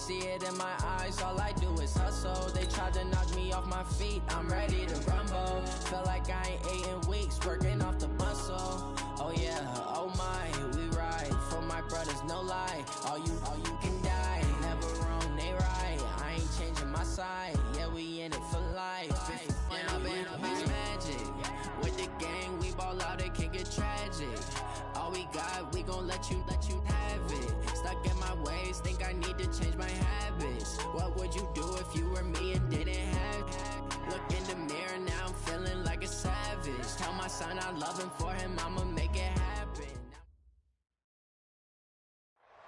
see it in my eyes, all I do is hustle. They tried to knock me off my feet, I'm ready to rumble. Feel like I ain't ate in weeks, working off the muscle. Oh yeah, oh my, we ride for my brothers, no lie. All you can die, never wrong, they right. I ain't changing my side, yeah, we in it for life. When I've been magic, with the gang, we ball out, it can get tragic. All we got, we gon' let you have it. Stuck in my ways, think I need to change my habits. What would you do if you were me and didn't have it? Look in the mirror, now I'm feeling like a savage. Tell my son I love him, for him I'ma make it happen.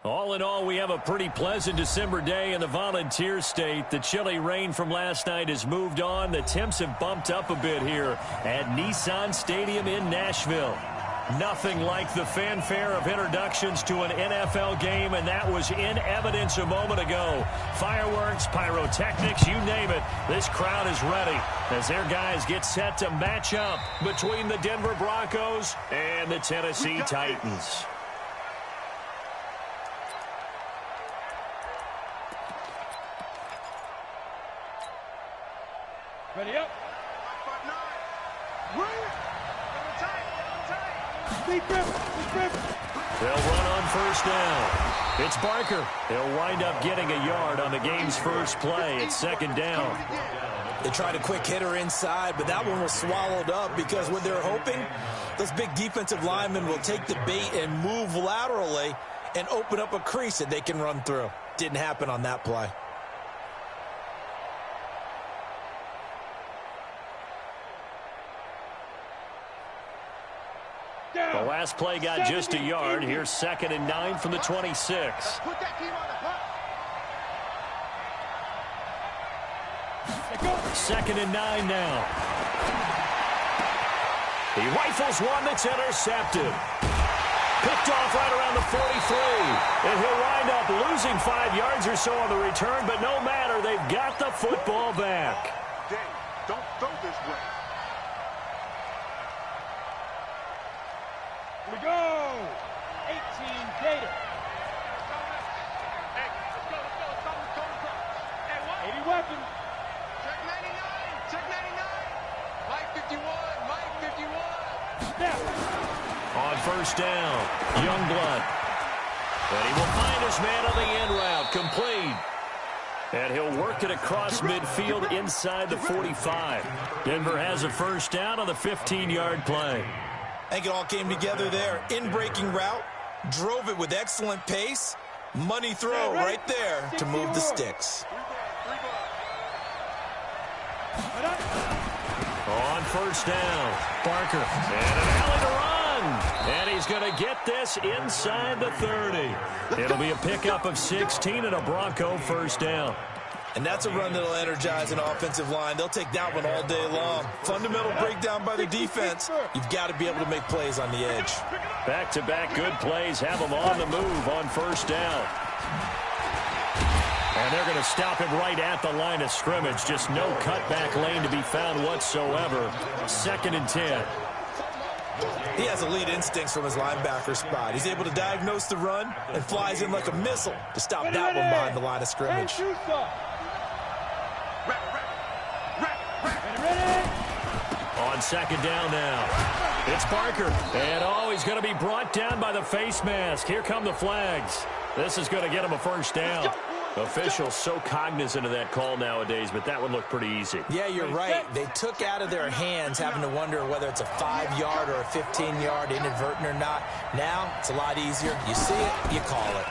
All in all, we have a pretty pleasant December day in the Volunteer State. The chilly rain from last night has moved on. The temps have bumped up a bit here at Nissan Stadium in Nashville. Nothing like the fanfare of introductions to an NFL game, and that was in evidence a moment ago. Fireworks, pyrotechnics, you name it. This crowd is ready as their guys get set to match up between the Denver Broncos and the Tennessee Titans. Ready up. They'll run on first down. It's Barker. He'll wind up getting a yard on the game's first play. It's second down. They tried a quick hitter inside, but that one was swallowed up because what they're hoping, those big defensive linemen will take the bait and move laterally and open up a crease that they can run through. Didn't happen on that play. The last play got just a yard. Here's 2nd and 9 from the 26. Second and 9 now. He rifles one that's intercepted. Picked off right around the 43. And he'll wind up losing 5 yards or so on the return, but no matter, they've got the football back. Dave, don't throw this way. We go! 18 Gator. Hey, let's go. 80 weapons. Check 99. Check 99. Mike 51. Mike 51. Snap. On first down, Youngblood. And he will find his man on the end route, complete. And he'll work it across midfield inside the 45. Denver has a first down on the 15-yard play. I think it all came together there. In-breaking route, drove it with excellent pace. Money throw right there to move the sticks. On first down, Barker. And an alley to run. And he's going to get this inside the 30. It'll be a pickup of 16 and a Bronco first down. And that's a run that'll energize an offensive line. They'll take that one all day long. Fundamental breakdown by the defense. You've got to be able to make plays on the edge. Back-to-back good plays have them on the move on first down. And they're going to stop him right at the line of scrimmage. Just no cutback lane to be found whatsoever. 2nd and 10. He has elite instincts from his linebacker spot. He's able to diagnose the run and flies in like a missile to stop that one behind the line of scrimmage. On second down now, it's Barker. And, he's going to be brought down by the face mask. Here come the flags. This is going to get him a first down. Officials so cognizant of that call nowadays, but that one looked pretty easy. Yeah, you're right. They took out of their hands having to wonder whether it's a 5-yard or a 15-yard, inadvertent or not. Now, it's a lot easier. You see it, you call it.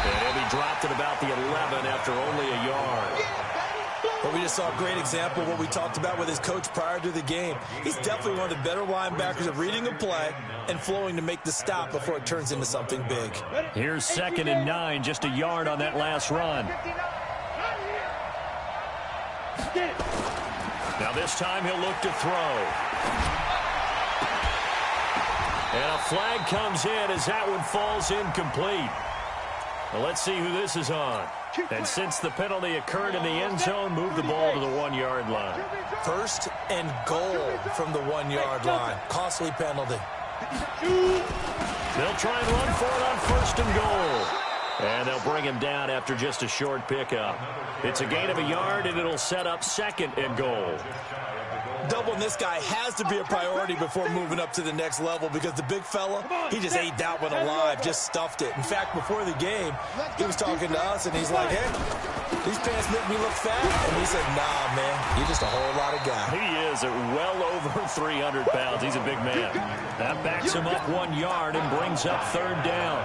And he'll be dropped at about the 11 after only a yard. But we just saw a great example of what we talked about with his coach prior to the game. He's definitely one of the better linebackers at reading a play and flowing to make the stop before it turns into something big. Here's 2nd and 9, just a yard on that last run. Now this time he'll look to throw. And a flag comes in as that one falls incomplete. Well, let's see who this is on. And since the penalty occurred in the end zone, move the ball to the 1-yard line. 1st and goal from the 1-yard line. Costly penalty. They'll try and run for it on 1st and goal. And they'll bring him down after just a short pickup. It's a gain of a yard, and it'll set up 2nd and goal. Doubling this guy has to be a priority before moving up to the next level because the big fella, he just ate that one alive, just stuffed it. In fact, before the game, he was talking to us, and he's like, hey, these pants make me look fat. And we said, nah, man, you're just a whole lot of guy. He is at well over 300 pounds. He's a big man. That backs him up 1 yard and brings up 3rd down.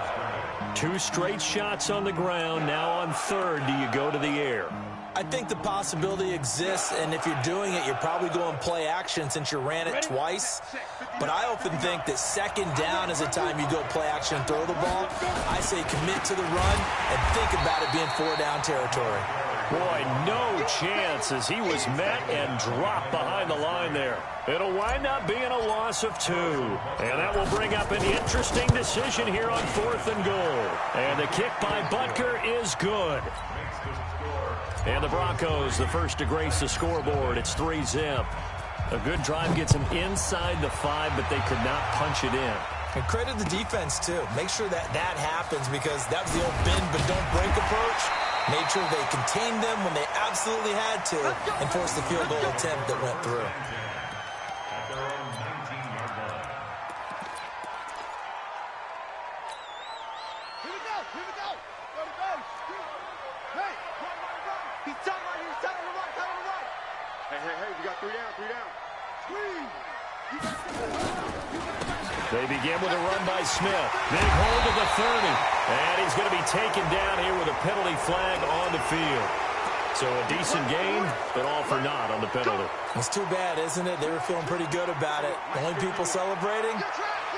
2 straight shots on the ground. Now on 3rd, do you go to the air? I think the possibility exists, and if you're doing it, you're probably going play action since you ran it twice. But I often think that 2nd down is the time you go play action and throw the ball. I say commit to the run and think about it being 4-down territory. Boy, no chance as he was met and dropped behind the line there. It'll wind up being a loss of 2. And that will bring up an interesting decision here on 4th and goal. And the kick by Butker is good. And the Broncos, the first to grace the scoreboard. It's 3-zip. A good drive gets them inside the 5, but they could not punch it in. And credit the defense, too. Make sure that happens because that was the old bend but don't break approach. Made sure they contained them when they absolutely had to and forced the field goal attempt that went through. Hey, we got 3 down. They begin with a run by Smith. Big hold of the 30. And he's going to be taken down here with a penalty flag on the field. So a decent gain, but all for naught on the penalty. It's too bad, isn't it? They were feeling pretty good about it. The only people celebrating,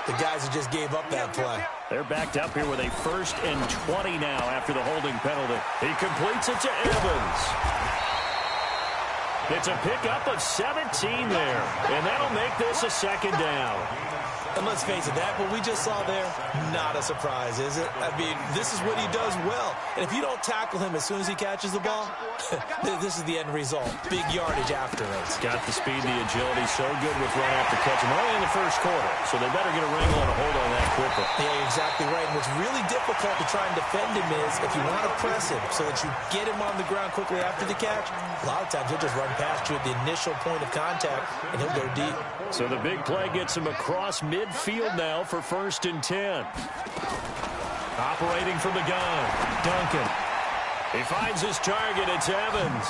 the guys who just gave up that play. They're backed up here with a 1st and 20 now after the holding penalty. He completes it to Evans. It's a pickup of 17 there, and that'll make this a 2nd down. And let's face it, that what we just saw there, not a surprise, is it? I mean, this is what he does well. And if you don't tackle him as soon as he catches the ball, this is the end result. Big yardage after it. He's got the speed, the agility, so good with run after catch. And only in the 1st quarter, so they better get a wrangle and a hold on that quickly. Yeah, you're exactly right. And what's really difficult to try and defend him is if you want to press him so that you get him on the ground quickly after the catch, a lot of times he'll just run past you at the initial point of contact, and he'll go deep. So the big play gets him across midfield now for 1st and 10. Operating from the gun, Duncan. He finds his target. It's Evans.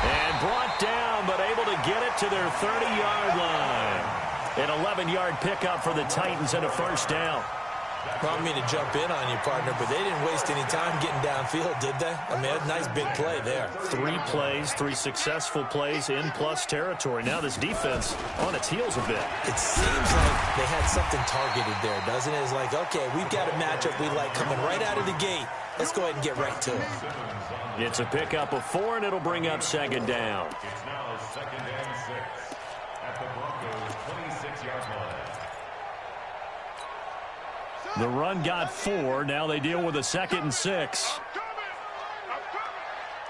And brought down, but able to get it to their 30-yard line. An 11-yard pickup for the Titans and a 1st down. Well, I don't mean to jump in on you, partner, but they didn't waste any time getting downfield, did they? I mean, a nice big play there. 3 plays, 3 successful plays in plus territory. Now this defense on its heels a bit. It seems like they had something targeted there, doesn't it? It's like, okay, we've got a matchup we like coming right out of the gate. Let's go ahead and get right to it. It's a pickup of 4, and it'll bring up 2nd down. It's now 2nd and 6 at the Broncos' 26-yard line. The run got 4. Now they deal with a 2nd and 6.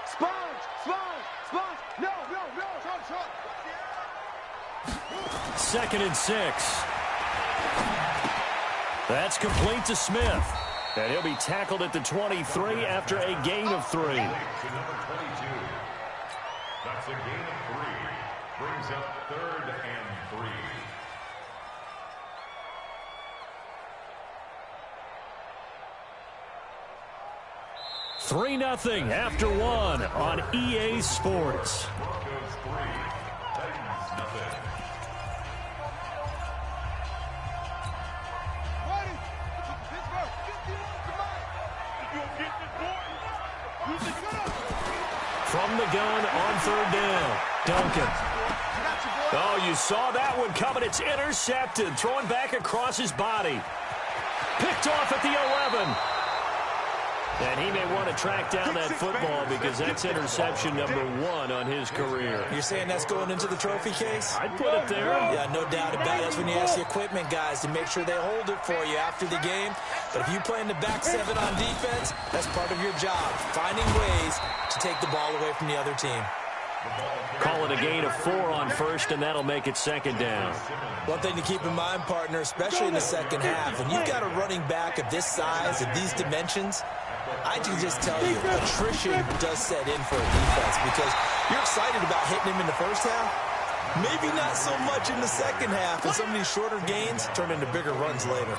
Sponge! No! 2nd and 6. That's complete to Smith. And he'll be tackled at the 23 after a gain of 3. To number 22. That's a gain of 3. Brings up 3rd and 3. 3-0 after 1 on EA Sports. Broncos 3, Titans nothing. From the gun on 3rd down, Duncan. Oh, you saw that one coming. It's intercepted. Throwing back across his body. Picked off at the 11. And he may want to track down that football because that's interception number 1 on his career. You're saying that's going into the trophy case? I'd put it there. Yeah, no doubt about it. That's when you ask the equipment guys to make sure they hold it for you after the game. But if you play in the back 7 on defense, that's part of your job, finding ways to take the ball away from the other team. Call it a gain of 4 on first, and that'll make it second down. One thing to keep in mind, partner, especially in the second half, and you've got a running back of this size, of these dimensions, I can just tell you, attrition does set in for a defense because you're excited about hitting him in the first half. Maybe not so much in the second half, and some of these shorter gains turn into bigger runs later.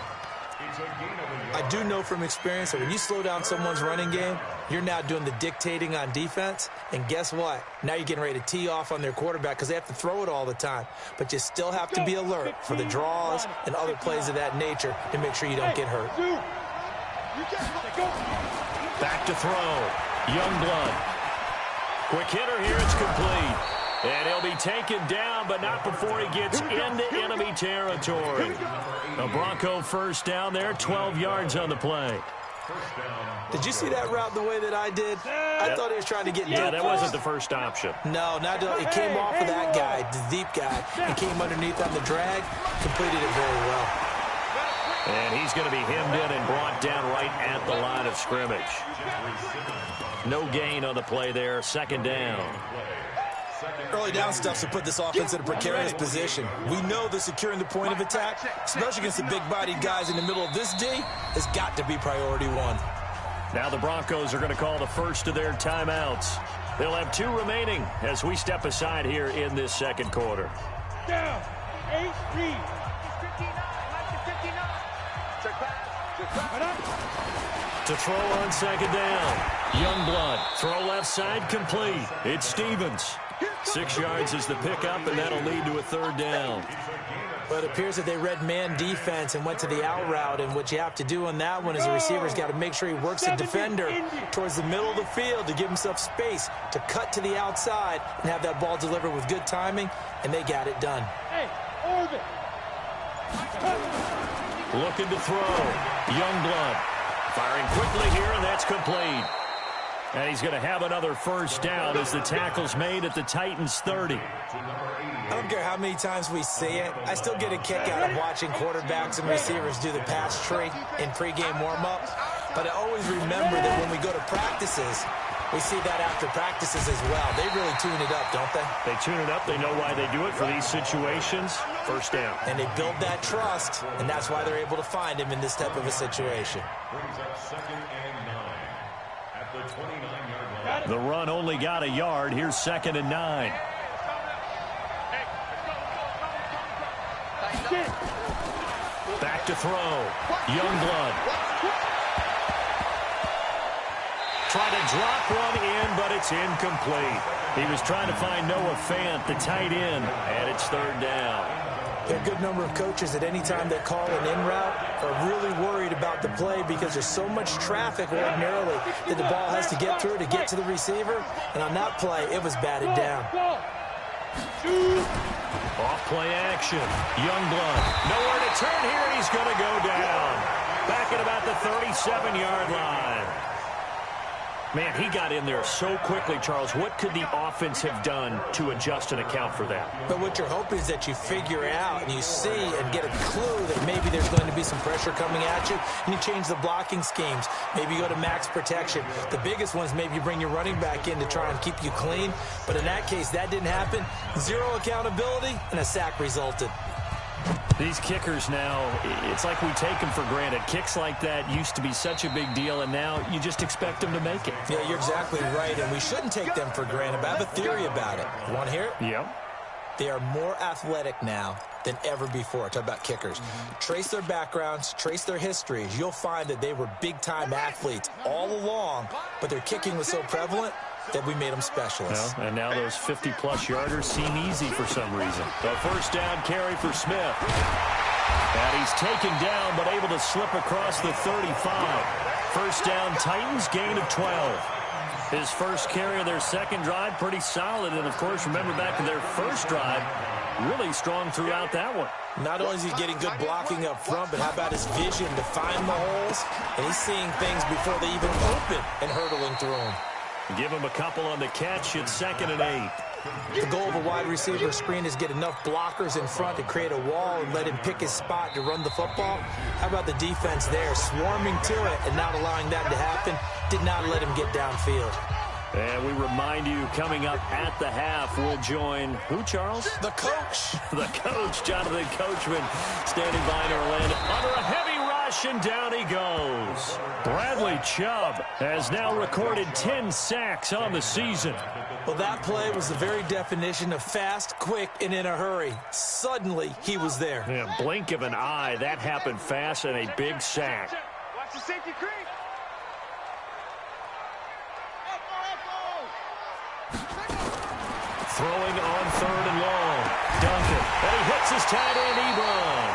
I do know from experience that when you slow down someone's running game, you're now doing the dictating on defense, and guess what? Now you're getting ready to tee off on their quarterback because they have to throw it all the time. But you still have to be alert for the draws and other plays of that nature to make sure you don't get hurt. Back to throw. Youngblood. Quick hitter here. It's complete. And he'll be taken down, but not before he gets into enemy territory. The Bronco first down there, 12 yards on the play. Did you see that route the way that I did? I thought he was trying to get deep. Yeah, that wasn't the first option. No, it came off of that guy, the deep guy, and came underneath on the drag, completed it very well. And he's going to be hemmed in and brought down right at the line of scrimmage. No gain on the play there, second down. Early down stuff to put this offense in a precarious position. We know that securing the point of attack, especially against the big-bodied guys in the middle of this D, has got to be priority one. Now the Broncos are going to call the first of their timeouts. They'll have 2 remaining as we step aside here in this second quarter. Down. 8 speed. To throw on second down. Youngblood. Throw left side complete. It's Stevens. 6 yards is the pickup, and that'll lead to a third down. But it appears that they read man defense and went to the out route, and what you have to do on that one is the receiver's got to make sure he works the defender towards the middle of the field to give himself space to cut to the outside and have that ball delivered with good timing, and they got it done. Hey, orbit. Looking to throw. Youngblood firing quickly here, and that's complete. And he's going to have another first down as the tackle's made at the Titans' 30. I don't care how many times we see it. I still get a kick out of watching quarterbacks and receivers do the pass tree in pregame warm-ups. But I always remember that when we go to practices, we see that after practices as well. They really tune it up, don't they? They tune it up. They know why they do it for these situations. First down. And they build that trust, and that's why they're able to find him in this type of a situation. Brings up 2nd and 9 at the 29-yard line. The run only got a yard. Here's 2nd and 9. Back to throw. Youngblood. Trying to drop one in, but it's incomplete. He was trying to find Noah Fant, the tight end, and it's third down. There are a good number of coaches at any time they call an in route are really worried about the play because there's so much traffic ordinarily that the ball has to get through to get to the receiver. And on that play, it was batted down. Off play action. Youngblood. Nowhere to turn here. He's going to go down. Back at about the 37-yard line. Man, he got in there so quickly, Charles. What could the offense have done to adjust and account for that? But what you're hoping is that you figure out and you see and get a clue that maybe there's going to be some pressure coming at you, and you change the blocking schemes. Maybe you go to max protection. The biggest one is maybe you bring your running back in to try and keep you clean. But in that case, that didn't happen. Zero accountability, and a sack resulted. These kickers now, it's like we take them for granted. Kicks like that used to be such a big deal, and now you just expect them to make it. Yeah, you're exactly right, and we shouldn't take them for granted. But I have a theory about it. You want to hear it? Yep. They are more athletic now than ever before. Talk about kickers. Trace their backgrounds, trace their histories. You'll find that they were big-time athletes all along, but their kicking was so prevalent that we made them specialists. Well, and now those 50-plus yarders seem easy for some reason. The first down carry for Smith. And he's taken down, but able to slip across the 35. First down, Titans, gain of 12. His first carry of their second drive, pretty solid. And, of course, remember back to their first drive, really strong throughout that one. Not only is he getting good blocking up front, but how about his vision to find the holes? And he's seeing things before they even open and hurtling through them. Give him a couple on the catch. It's 2nd and 8. The goal of a wide receiver screen is get enough blockers in front to create a wall and let him pick his spot to run the football. How about the defense there, swarming to it and not allowing that to happen? Did not let him get downfield. And we remind you, coming up at the half, we'll join who, Charles? The coach. The coach, Jonathan Coachman, standing by in Orlando. Under a heavy rush, and down he goes. Bradley Chubb has now recorded 10 sacks on the season. Well, that play was the very definition of fast, quick, and in a hurry. Suddenly, he was there. Yeah, blink of an eye, that happened fast, and a big sack. Watch the safety creep. Throwing on 3rd and long. Duncan. And he hits his tight end, Ebron.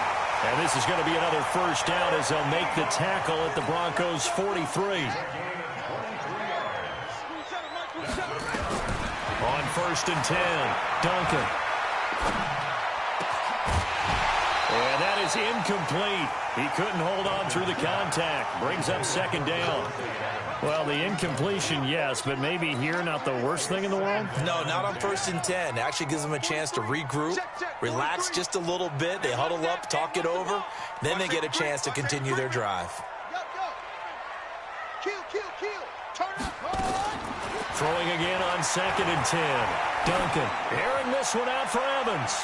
And this is going to be another first down as they'll make the tackle at the Broncos' 43. On 1st and 10, Duncan. And that is incomplete. He couldn't hold on through the contact. Brings up 2nd down. Well, the incompletion, yes, but maybe here not the worst thing in the world? No, not on 1st and 10. Actually gives them a chance to regroup, relax just a little bit. They huddle up, talk it over. Then they get a chance to continue their drive. Throwing again on 2nd and 10. Duncan airing this one out for Evans.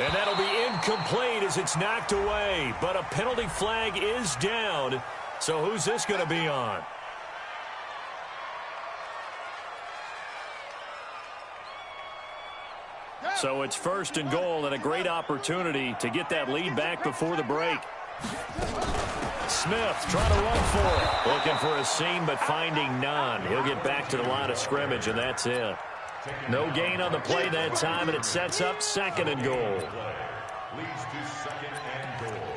And that'll be incomplete as it's knocked away. But a penalty flag is down. So who's this going to be on? So it's 1st and goal and a great opportunity to get that lead back before the break. Smith trying to run for it. Looking for a seam but finding none. He'll get back to the line of scrimmage and that's it. No gain on the play that time, and it sets up 2nd and goal. Leads to 2nd and goal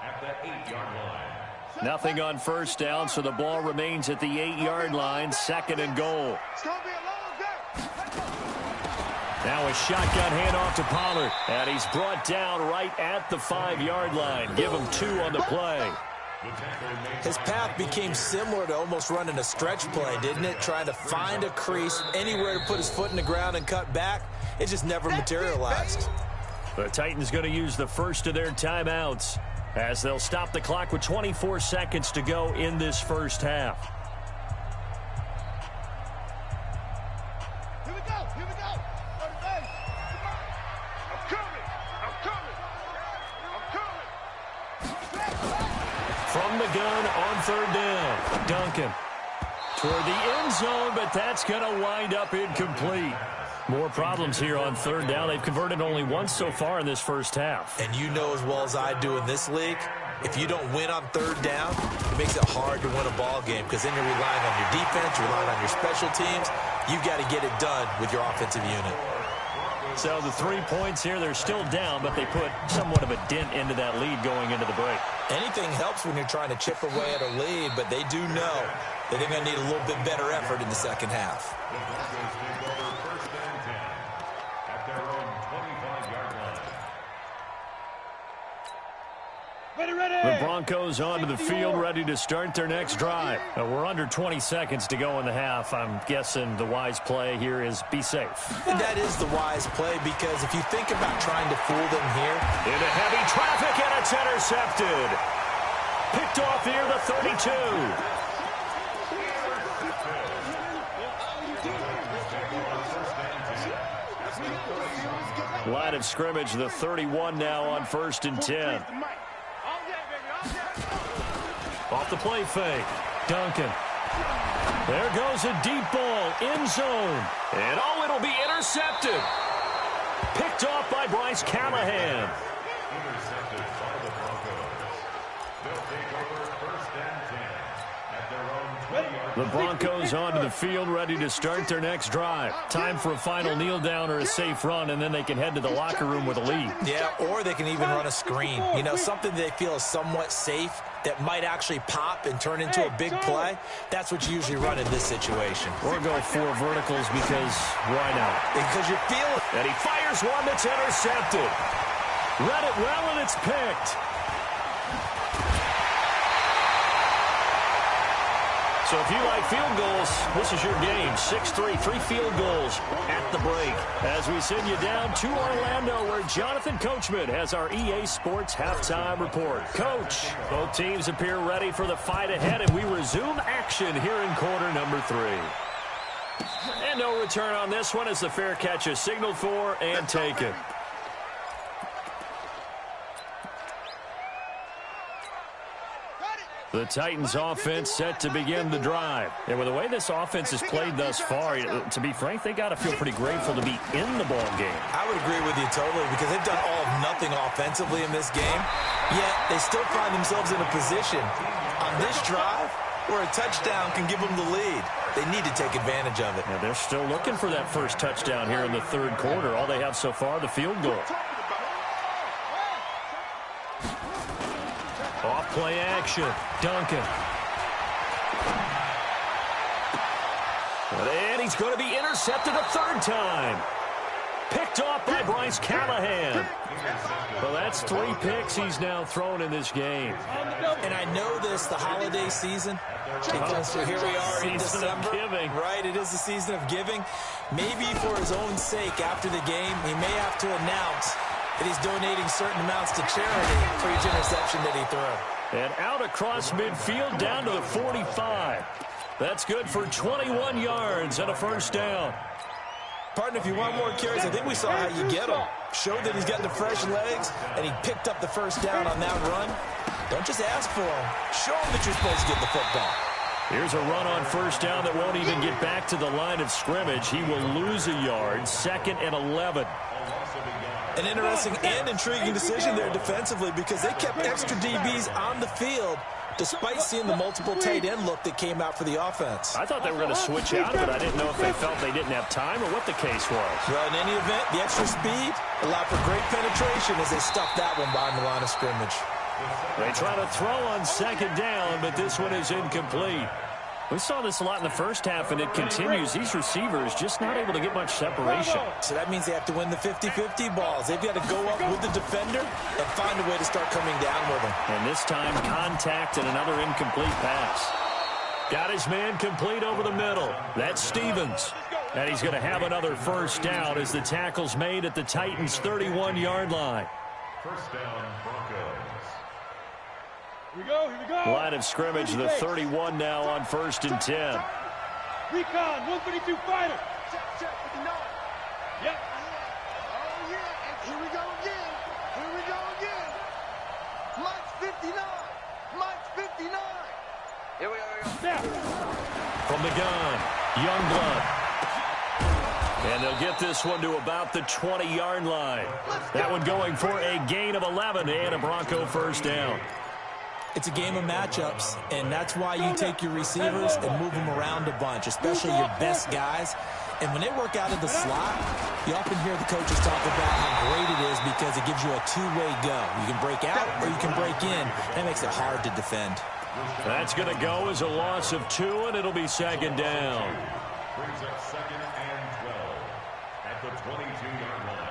at the 8-yard line. Nothing on 1st down, so the ball remains at the 8-yard line, 2nd and goal. Now a shotgun handoff to Pollard, and he's brought down right at the 5-yard line. Give him 2 on the play. His path became similar to almost running a stretch play, didn't it? Trying to find a crease, anywhere to put his foot in the ground and cut back. It just never materialized. The Titans going to use the first of their timeouts as they'll stop the clock with 24 seconds to go in this first half. Here we go. Here we go. I'm coming. I'm coming. I'm coming. From the gun on 3rd down. Duncan toward the end zone, but that's going to wind up incomplete. More problems here on 3rd down. They've converted only once so far in this first half. And you know as well as I do in this league, if you don't win on 3rd down, it makes it hard to win a ball game because then you're relying on your defense, you're relying on your special teams. You've got to get it done with your offensive unit. So the 3 points here, they're still down, but they put somewhat of a dent into that lead going into the break. Anything helps when you're trying to chip away at a lead, but they do know that they're going to need a little bit better effort in the second half. The Broncos onto the field, ready to start their next drive. We're under 20 seconds to go in the half. I'm guessing the wise play here is be safe. And that is the wise play because if you think about trying to fool them here. Into heavy traffic, and it's intercepted. Picked off here, the 32. Line of scrimmage, the 31 now on 1st and 10. Off the play fake. Duncan. There goes a deep ball. End zone. And oh, it'll be intercepted. Picked off by Bryce Callahan. Intercepted by the Broncos. They'll take over 1st and 10 at their own 20-yard line. The Broncos onto the field, ready to start their next drive. Time for a final kneel down or a safe run, and then they can head to the locker room with a lead. Yeah, or they can even run a screen. You know, something they feel is somewhat safe that might actually pop and turn into a big play. That's what you usually run in this situation. Or go 4 verticals because why not? Because you feel it. And he fires one that's intercepted. Read it well, and it's picked. So if you like field goals, this is your game. 6-3, 3 field goals at the break. As we send you down to Orlando, where Jonathan Coachman has our EA Sports halftime report. Coach, both teams appear ready for the fight ahead, and we resume action here in quarter number 3. And no return on this one as the fair catch is signaled for and taken. The Titans offense set to begin the drive. And with the way this offense has played thus far, to be frank, they got to feel pretty grateful to be in the ball game. I would agree with you totally because they've done all of nothing offensively in this game, yet they still find themselves in a position on this drive where a touchdown can give them the lead. They need to take advantage of it. Yeah, they're still looking for that first touchdown here in the third quarter. All they have so far, the field goal. Off play action. Duncan. And he's going to be intercepted a third time. Picked off by Bryce Callahan. Well, that's 3 picks he's now thrown in this game. And I know this, the holiday season, because here we are in December. Of giving. Right, it is the season of giving. Maybe for his own sake after the game, he may have to announce that he's donating certain amounts to charity for each interception that he threw. And out across midfield down to the 45. That's good for 21 yards and a first down. Partner, if you want more carries, I think we saw how you get them. Showed that he's got the fresh legs, and he picked up the first down on that run. Don't just ask for him. Show him that you're supposed to get the football. Here's a run on first down that won't even get back to the line of scrimmage. He will lose a yard, 2nd and 11. An interesting and intriguing decision there defensively because they kept extra DBs on the field despite seeing the multiple tight end look that came out for the offense. I thought they were going to switch out of it. I didn't know if they felt they didn't have time or what the case was. Well, in any event, the extra speed allowed for great penetration as they stuffed that one behind the line of scrimmage. They try to throw on 2nd down, but this one is incomplete. We saw this a lot in the first half, and it continues. These receivers just not able to get much separation. So that means they have to win the 50-50 balls. They've got to go up with the defender and find a way to start coming down with them. And this time, contact and another incomplete pass. Got his man complete over the middle. That's Stevens. And he's going to have another first down as the tackle's made at the Titans' 31-yard line. First down, Broncos. Here we go, here we go. Line of scrimmage, the 31 now on 1st and 10. Recon, 152 fighter. Check, 59. Yep. Oh, yeah, and here we go again. Here we go again. Mike's 59. Mike's 59. Here we go. Snap. From the gun, Youngblood. And they'll get this one to about the 20-yard line. That one going for a gain of 11 and a Bronco first down. It's a game of matchups, and that's why you take your receivers and move them around a bunch, especially your best guys. And when they work out of the slot, you often hear the coaches talk about how great it is because it gives you a two-way go. You can break out or you can break in. That makes it hard to defend. That's going to go as a loss of 2, and it'll be 2nd down. Brings up 2nd and 12 at the 22-yard line.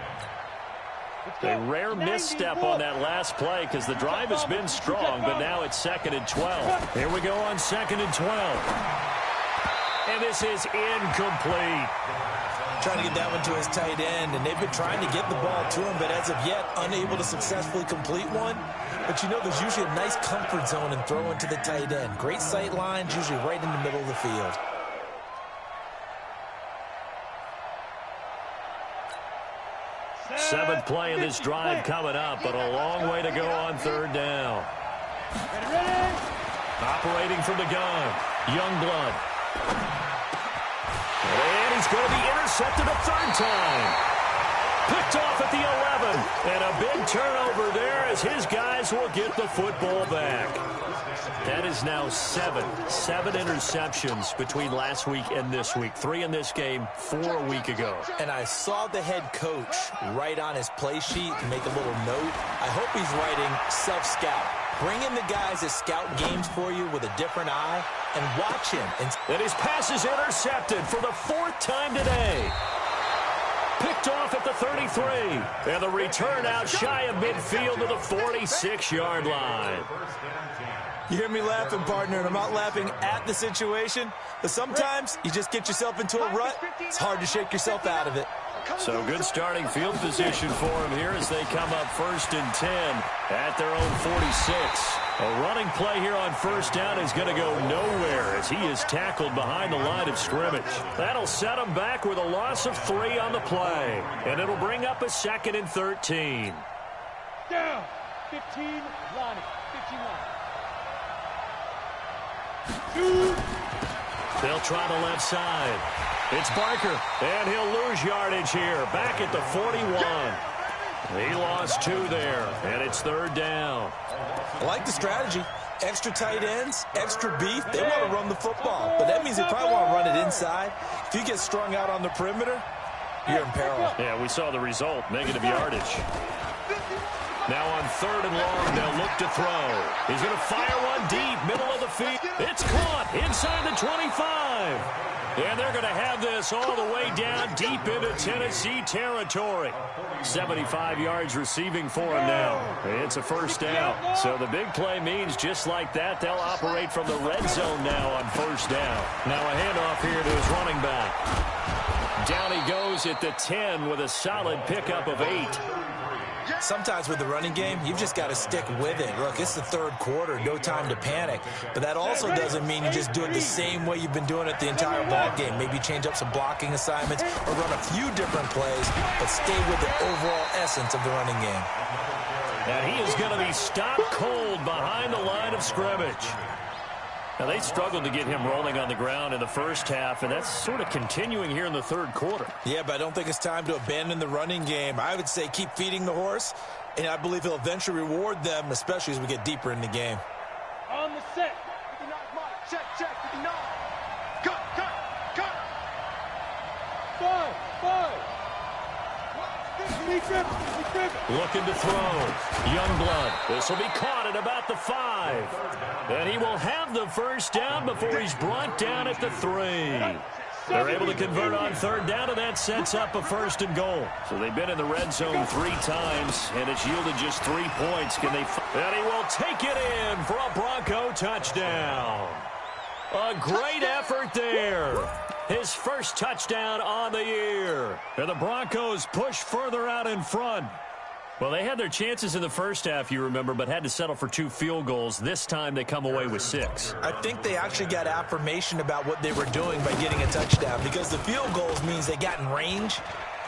A rare misstep on that last play because the drive has been strong, but now it's 2nd and 12. Here we go on 2nd and 12. And this is incomplete. Trying to get that one to his tight end, and they've been trying to get the ball to him, but as of yet, unable to successfully complete one. But you know there's usually a nice comfort zone in throwing to the tight end. Great sight lines, usually right in the middle of the field. Seventh play of this drive coming up, but a long way to go on 3rd down. Ready. Operating from the gun, Youngblood. And he's going to be intercepted a 3rd time. Picked off at the 11. And a big turnover there as his guys will get the football back. That is now 7 interceptions between last week and this week. 3 in this game, 4 a week ago. And I saw the head coach write on his play sheet and make a little note. I hope he's writing self-scout. Bring in the guys that scout games for you with a different eye and watch him. And his pass is intercepted for the 4th time today. Picked off at the 33. And the return out shy of midfield to the 46-yard line. You hear me laughing, partner, and I'm not laughing at the situation, but sometimes you just get yourself into a rut. It's hard to shake yourself out of it. So good starting field position for him here as they come up 1st and 10 at their own 46. A running play here on first down is going to go nowhere as he is tackled behind the line of scrimmage. That'll set him back with a loss of 3 on the play. And it'll bring up a 2nd and 13. Down. 15 line. 15 line. 2. They'll try the left side. It's Barker, and he'll lose yardage here. Back at the 41. He lost 2 there, and it's 3rd down. I like the strategy. Extra tight ends, extra beef. They want to run the football, but that means they probably want to run it inside. If you get strung out on the perimeter, you're in peril. Yeah, we saw the result, negative yardage. Now on 3rd and long, they'll look to throw. He's going to fire one deep, middle of the field. It's caught inside the 25. And they're going to have this all the way down deep into Tennessee territory. 75 yards receiving for him now. It's a first down. So the big play means just like that, they'll operate from the red zone now on first down. Now a handoff here to his running back. Down he goes at the 10 with a solid pickup of 8. Sometimes with the running game, you've just got to stick with it. Look, it's the 3rd quarter, no time to panic. But that also doesn't mean you just do it the same way you've been doing it the entire ball game. Maybe change up some blocking assignments or run a few different plays, but stay with the overall essence of the running game. And he is going to be stopped cold behind the line of scrimmage. Now, they struggled to get him rolling on the ground in the first half, and that's sort of continuing here in the 3rd quarter. Yeah, but I don't think it's time to abandon the running game. I would say keep feeding the horse, and I believe he'll eventually reward them, especially as we get deeper in the game. On the set. 59, Mike. Check, 59. Cut. 5. Looking to throw. Youngblood. This will be caught at about the 5. And he will have the first down before he's brought down at the 3. They're able to convert on 3rd down, and that sets up a 1st and goal. So they've been in the red zone 3 times, and it's yielded just 3 points. And he will take it in for a Bronco touchdown. A great effort there. His first touchdown on the year. And the Broncos push further out in front. Well, they had their chances in the first half, you remember, but had to settle for 2 field goals. This time they come away with 6. I think they actually got affirmation about what they were doing by getting a touchdown, because the field goals means they got in range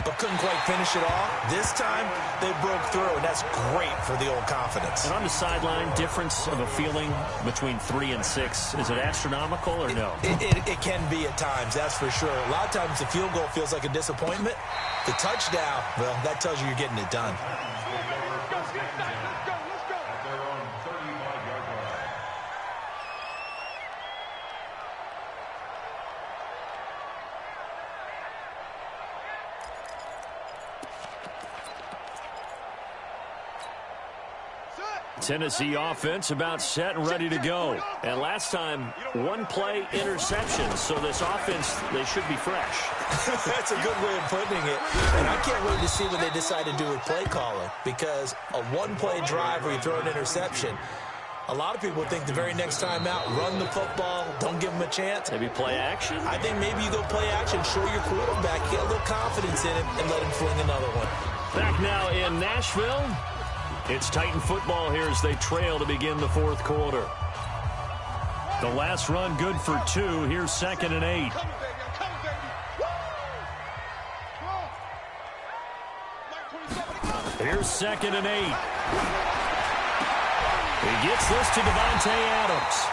but couldn't quite finish it off. This time they broke through, and that's great for the old confidence. And on the sideline, difference of a feeling between 3 and 6, is it astronomical or no? It can be at times, that's for sure. A lot of times the field goal feels like a disappointment. The touchdown, well, that tells you you're getting it done. Tennessee offense about set and ready to go. And last time, 1 play interception. So this offense, they should be fresh. That's a good way of putting it. And I can't wait to see what they decide to do with play calling, because a 1-play drive where you throw an interception, a lot of people think the very next time out, run the football, don't give them a chance. Maybe play action? I think maybe you go play action, show your quarterback, get a little confidence in him, and let him fling another one. Back now in Nashville. It's Titan football here as they trail to begin the 4th quarter. The last run good for 2. Here's 2nd and 8. Here's 2nd and 8. He gets this to Devontae Adams.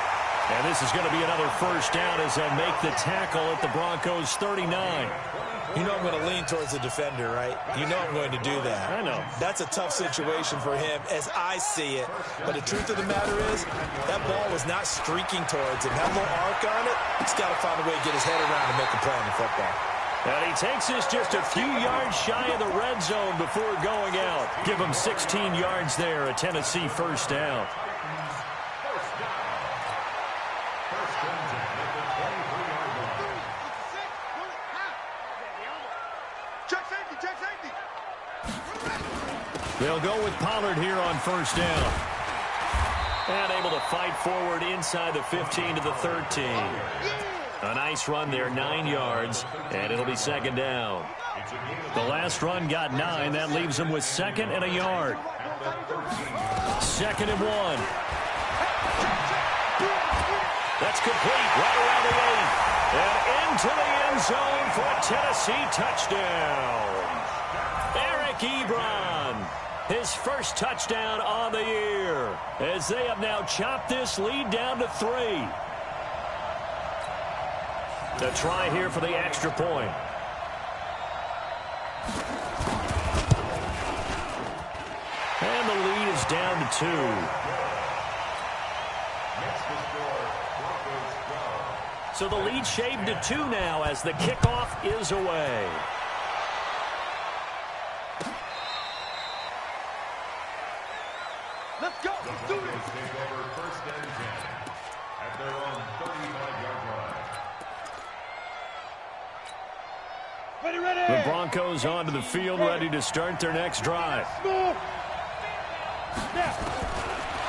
And this is going to be another first down as they'll make the tackle at the Broncos' 39. You know I'm going to lean towards the defender, right? You know I'm going to do that. I know. That's a tough situation for him as I see it. But the truth of the matter is, that ball was not streaking towards him. Had a little arc on it. He's got to find a way to get his head around and make a play on the football. And he takes this just a few yards shy of the red zone before going out. Give him 16 yards there, a Tennessee first down. They'll go with Pollard here on first down. And able to fight forward inside the 15 to the 13. A nice run there, 9 yards, and it'll be 2nd down. The last run got 9. That leaves him with 2nd and a yard. 2nd and 1. That's complete right around the 8. And into the end zone for a Tennessee touchdown. Eric Ebron, his first touchdown on the year, as they have now chopped this lead down to 3. The try here for the extra point. And the lead is down to 2. So the lead shaved to 2 now as the kickoff is away. Let's go. Let's do this. Take over first and 10 at their own 35-yard line. Ready. The Broncos onto the field, ready to start their next drive. Smooth. Snap.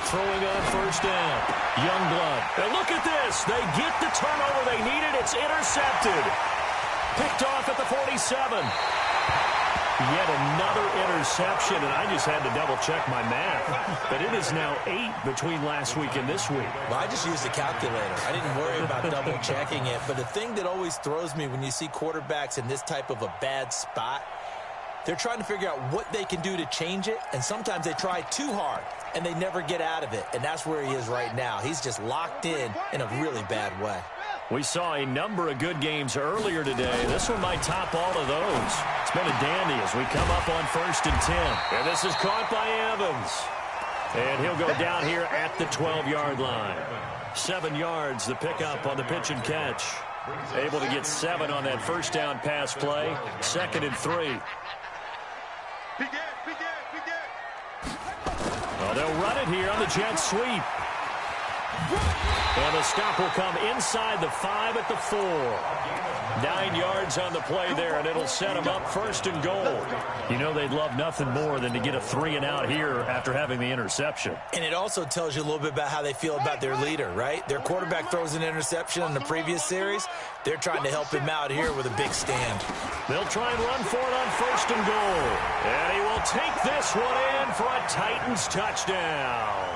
Throwing on first down. Youngblood. And look at this. They get the turnover they needed. It's intercepted. Picked off at the 47. Yet another interception, and I just had to double-check my math. But it is now 8 between last week and this week. Well, I just used a calculator. I didn't worry about double-checking it. But the thing that always throws me when you see quarterbacks in this type of a bad spot, they're trying to figure out what they can do to change it, and sometimes they try too hard, and they never get out of it. And that's where he is right now. He's just locked in a really bad way. We saw a number of good games earlier today. This one might top all of those. It's been a dandy as we come up on first and 10. And this is caught by Evans. And he'll go down here at the 12-yard line. 7 yards, the pickup on the pitch and catch. Able to get 7 on that first down pass play. 2nd and 3. Well, they'll run it here on the jet sweep. And the stop will come inside the 5 at the 4. 9 yards on the play there, and it'll set them up first and goal. You know they'd love nothing more than to get a 3 and out here after having the interception. And it also tells you a little bit about how they feel about their leader, right? Their quarterback throws an interception in the previous series. They're trying to help him out here with a big stand. They'll try and run for it on first and goal. And he will take this one in for a Titans touchdown.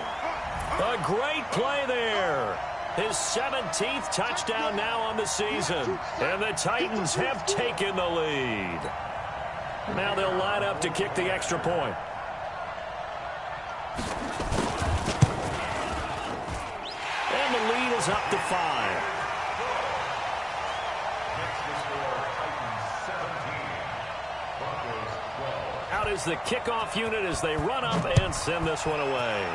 A great play there. His 17th touchdown now on the season. And the Titans have taken the lead. Now they'll line up to kick the extra point. And the lead is up to 5. Out is the kickoff unit as they run up and send this one away.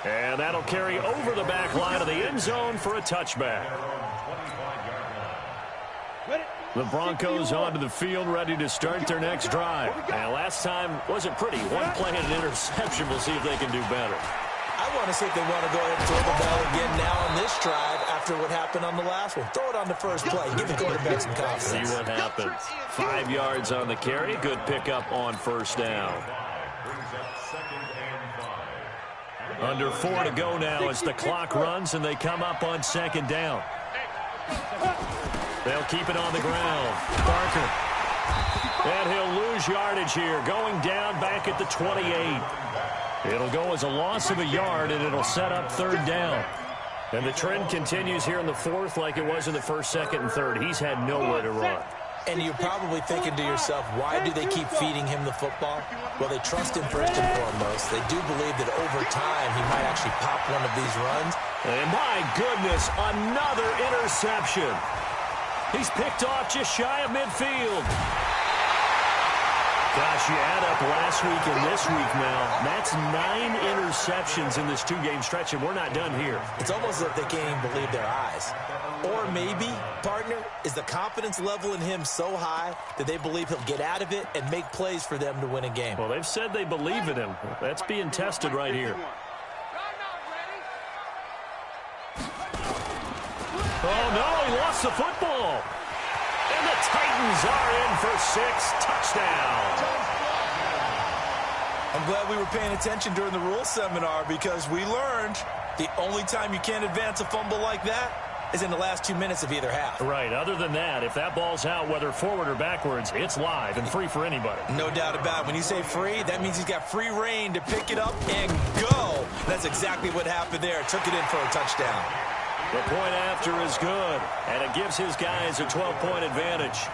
And that'll carry over the back line of the end zone for a touchback. The Broncos onto the field, ready to start their next drive. And last time wasn't pretty. One play and an interception. We'll see if they can do better. I want to see if they want to go ahead and throw the ball again now on this drive after what happened on the last one. Throw it on the first play. Give the quarterback some confidence. See what happens. 5 yards on the carry. Good pickup on first down. Under 4 to go now as the clock runs and they come up on second down. They'll keep it on the ground. Parker. And he'll lose yardage here, going down back at the 28. It'll go as a loss of a yard, and it'll set up third down. And the trend continues here in the fourth like it was in the first, second, and third. He's had nowhere to run. And you're probably thinking to yourself, why do they keep feeding him the football? Well, they trust him first and foremost. They do believe that over time he might actually pop one of these runs. And my goodness, another interception. He's picked off just shy of midfield. Gosh, you add up last week and this week now. That's 9 interceptions in this 2-game stretch, and we're not done here. It's almost like they can't even believe their eyes. Or maybe, partner, is the confidence level in him so high that they believe he'll get out of it and make plays for them to win a game. Well, they've said they believe in him. That's being tested right here. Oh, no, he lost the football. And the Titans are in for 6. Touchdown. I'm glad we were paying attention during the rules seminar because we learned the only time you can't advance a fumble like that is in the last 2 minutes of either half. Right. Other than that, if that ball's out, whether forward or backwards, it's live and free for anybody. No doubt about it. When you say free, that means he's got free reign to pick it up and go. That's exactly what happened there. Took it in for a touchdown. The point after is good, and it gives his guys a 12-point advantage.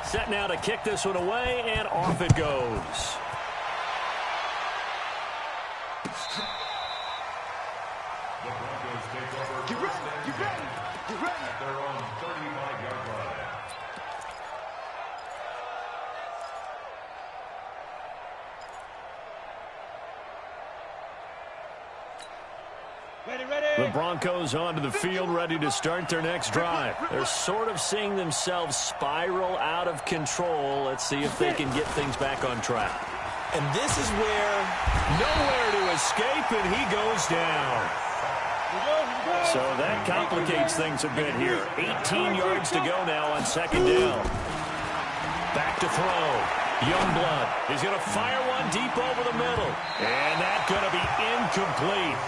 Set now to kick this one away, and off it goes. The Broncos take over first and 10 at their own 35-yard line. The Broncos onto the field, ready to start their next drive. They're sort of seeing themselves spiral out of control. Let's see if they can get things back on track. And this is where nowhere to escape, and he goes down. So that complicates things a bit here. 18 yards to go now on second down. Back to throw. Youngblood is going to fire one deep over the middle. And that's going to be incomplete.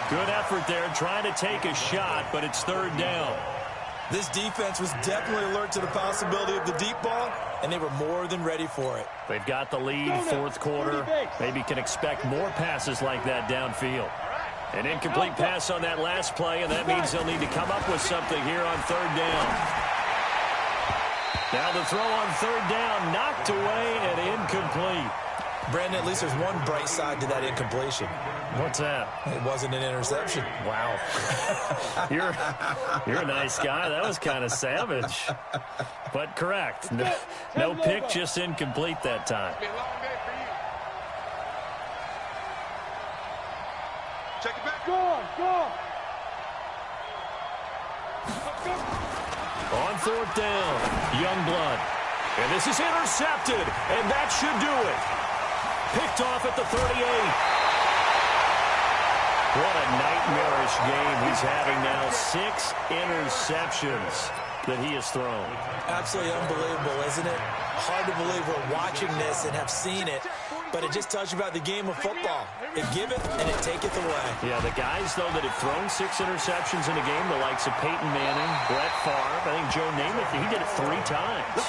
Good effort there, trying to take a shot, but it's third down. This defense was definitely alert to the possibility of the deep ball, and they were more than ready for it. They've got the lead, fourth quarter. Maybe can expect more passes like that downfield. An incomplete pass on that last play, and that means they'll need to come up with something here on third down. Now the throw on third down, knocked away and incomplete. Brandon, at least there's one bright side to that incompletion. What's that? It wasn't an interception. Wow. You're a nice guy. That was kind of savage. But correct. No pick, just incomplete that time. Be a long day for you. Check it back. Go on. On fourth down, Youngblood. And this is intercepted, and that should do it. Picked off at the 38. What a nightmarish game he's having now. 6 interceptions that he has thrown. Absolutely unbelievable, isn't it? Hard to believe we're watching this and have seen it, but it just tells you about the game of football. It giveth and it taketh away. Yeah, the guys, though, that have thrown 6 interceptions in a game, the likes of Peyton Manning, Brett Favre, I think Joe Namath, he did it 3 times.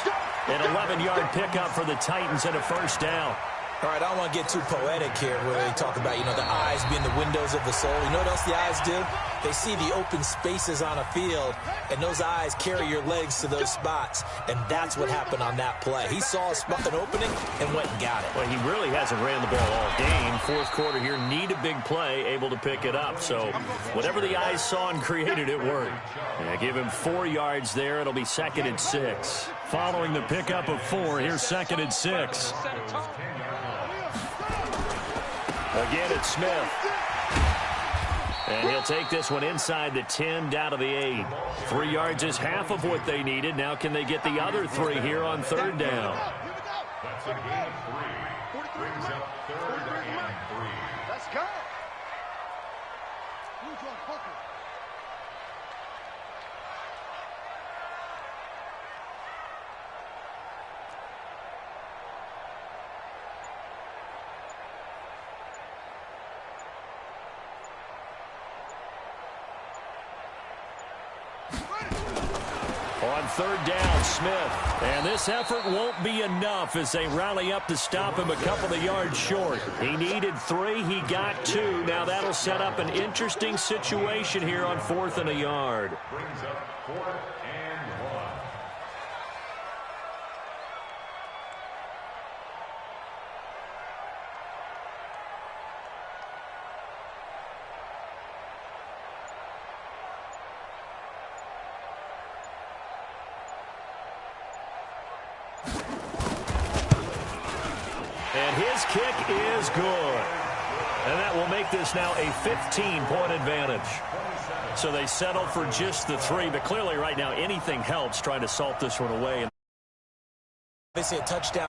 An 11-yard pickup for the Titans and a first down. All right, I don't want to get too poetic here where they talk about, the eyes being the windows of the soul. You know what else the eyes do? They see the open spaces on a field, and those eyes carry your legs to those spots, and that's what happened on that play. He saw an opening and went and got it. Well, he really hasn't ran the ball all game. Fourth quarter here, need a big play, able to pick it up. So whatever the eyes saw and created, it worked. Yeah, give him 4 yards there. It'll be second and 6. Following the pickup of 4, here's second and 6. Again, it's Smith. And he'll take this one inside the 10, down to the 8. 3 yards is half of what they needed. Now can they get the other 3 here on third down? That's a gain of 3. Brings up third and 3. Let's go. On third down, Smith. And this effort won't be enough as they rally up to stop him a couple of yards short. He needed 3. He got 2. Now that'll set up an interesting situation here on 4th and a yard. Brings up 4th and 1. And his kick is good. And that will make this now a 15-point advantage. So they settle for just the 3, but clearly right now anything helps trying to salt this one away. They say a touchdown.